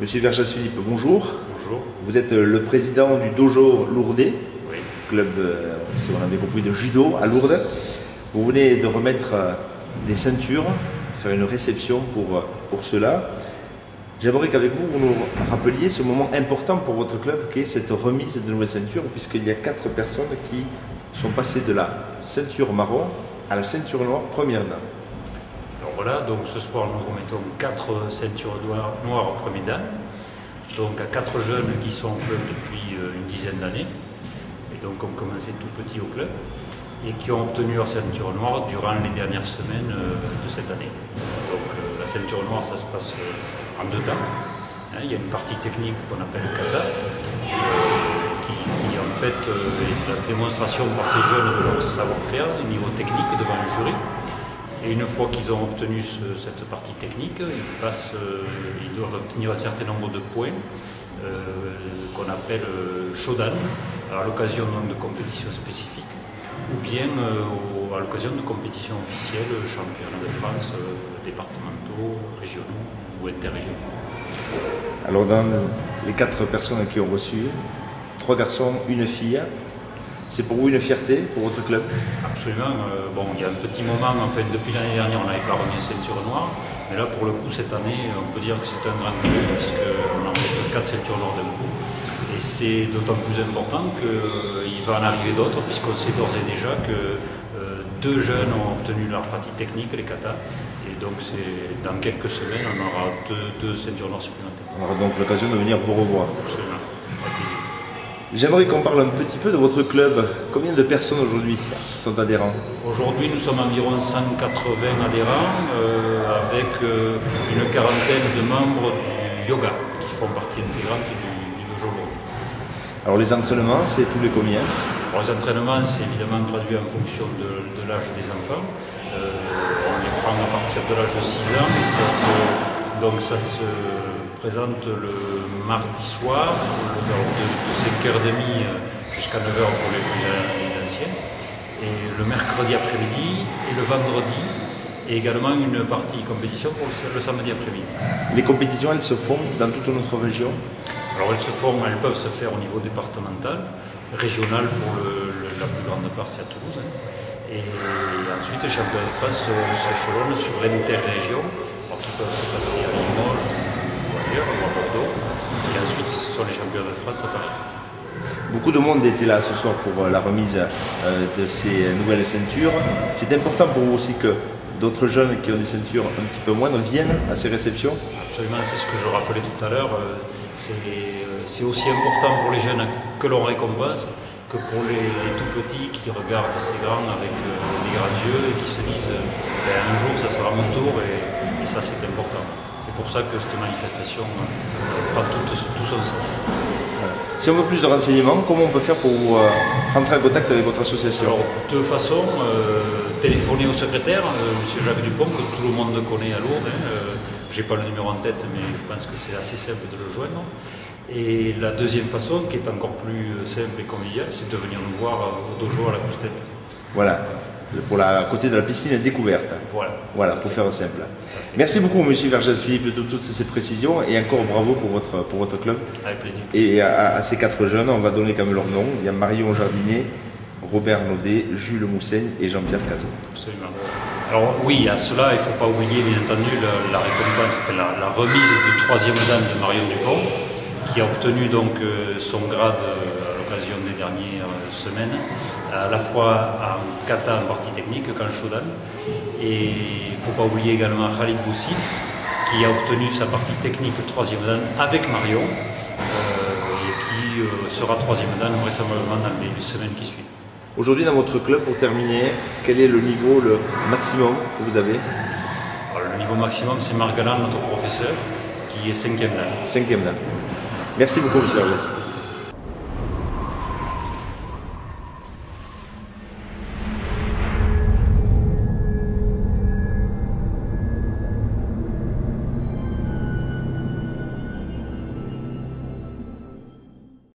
Monsieur Verjas-Philippe, bonjour. Bonjour. Vous êtes le président du dojo lourdais, Oui. club, si on avait compris, de judo à Lourdes. Vous venez de remettre des ceintures, faire une réception pour cela. J'aimerais qu'avec vous, vous nous rappeliez ce moment important pour votre club qui est cette remise de nouvelles ceintures, puisqu'il y a 4 personnes qui sont passées de la ceinture marron à la ceinture noire première dame. Alors voilà, donc ce soir nous remettons 4 ceintures noires première dame, donc à 4 jeunes qui sont au club depuis une dizaine d'années, et donc ont commencé tout petit au club, et qui ont obtenu leur ceinture noire durant les dernières semaines de cette année. Donc la ceinture noire, ça se passe en 2 temps. Il y a une partie technique qu'on appelle kata, qui en fait est la démonstration par ces jeunes de leur savoir-faire au niveau technique devant un jury. Et une fois qu'ils ont obtenu cette partie technique, ils doivent obtenir un certain nombre de points qu'on appelle shodan, à l'occasion de compétitions spécifiques, ou bien à l'occasion de compétitions officielles, championnats de France, départementaux, régionaux ou interrégionaux. Alors dans les 4 personnes qui ont reçu, 3 garçons, une fille, c'est pour vous une fierté, pour votre club? Absolument. Bon, il y a un petit moment, en fait, depuis l'année dernière, on n'avait pas remis ceinture noire, mais là, pour le coup, cette année, on peut dire que c'est un grand club, puisqu'on en reste 4 ceintures noires d'un coup. Et c'est d'autant plus important qu'il va en arriver d'autres, puisqu'on sait d'ores et déjà que 2 jeunes ont obtenu leur partie technique, les katas. Et donc, dans quelques semaines, on aura deux ceintures noires supplémentaires. On aura donc l'occasion de venir vous revoir. Absolument. Avec plaisir. J'aimerais qu'on parle un petit peu de votre club. Combien de personnes aujourd'hui sont adhérents? Aujourd'hui, nous sommes environ 180 adhérents, avec une quarantaine de membres du yoga qui font partie intégrante du dojo lourd. Alors les entraînements, c'est tous les combien? Pour les entraînements, c'est évidemment gradué en fonction de l'âge des enfants. On les prend à partir de l'âge de 6 ans, et ça se présente le mardi soir, de 5h30 jusqu'à 9h pour les plus anciens, et le mercredi après-midi, et le vendredi, et également une partie compétition pour le samedi après-midi. Les compétitions, elles se font dans toute notre région? Alors elles peuvent se faire au niveau départemental, régional pour la plus grande part, c'est à Toulouse. Et ensuite, les championnats de France s'échelonnent sur l'interrégion, qui peuvent se passer à Limoges ou ailleurs, ou à Bordeaux. Et ensuite, ce sont les championnats de France à Paris. Beaucoup de monde était là ce soir pour la remise de ces nouvelles ceintures. C'est important pour vous aussi que d'autres jeunes qui ont des ceintures un petit peu moindres viennent à ces réceptions? Absolument, c'est ce que je rappelais tout à l'heure. C'est aussi important pour les jeunes que l'on récompense que pour les tout petits qui regardent ces grands avec des grands yeux et qui se disent un jour ça sera mon tour, et ça c'est important. C'est pour ça que cette manifestation prend tout son sens. Voilà. Si on veut plus de renseignements, comment on peut faire pour rentrer en contact avec votre association? Alors, 2 façons. Téléphoner au secrétaire, M. Jacques Dupont, que tout le monde connaît à Lourdes. Je n'ai pas le numéro en tête, mais je pense que c'est assez simple de le joindre. Et la deuxième façon, qui est encore plus simple et conviviale, c'est de venir nous voir au dojo à la Coustette. Voilà, à côté de la piscine découverte. Voilà, pour faire simple. Merci beaucoup, monsieur Verjas-Philippe, de toutes ces précisions, et encore bravo pour votre club. Avec plaisir. Et à ces 4 jeunes, on va donner quand même leur nom. Il y a Marion Jardinier, Robert Naudet, Jules Mousseigne et Jean-Pierre Cazot. Absolument. Alors oui, à cela, il ne faut pas oublier bien entendu la récompense, la remise de 3e dame de Marion Dupont, qui a obtenu donc son grade à l'occasion des dernières semaines, à la fois en kata en partie technique qu'en shodan. Et il ne faut pas oublier également Khalid Boussif, qui a obtenu sa partie technique 3e dan avec Marion, et qui sera 3e dan vraisemblablement dans les semaines qui suivent. Aujourd'hui, dans votre club, pour terminer, quel est le niveau, le maximum que vous avez? Alors, le niveau maximum, c'est Marc Galland, notre professeur, qui est 5e dan. 5e dan. Merci beaucoup, monsieur Verjas.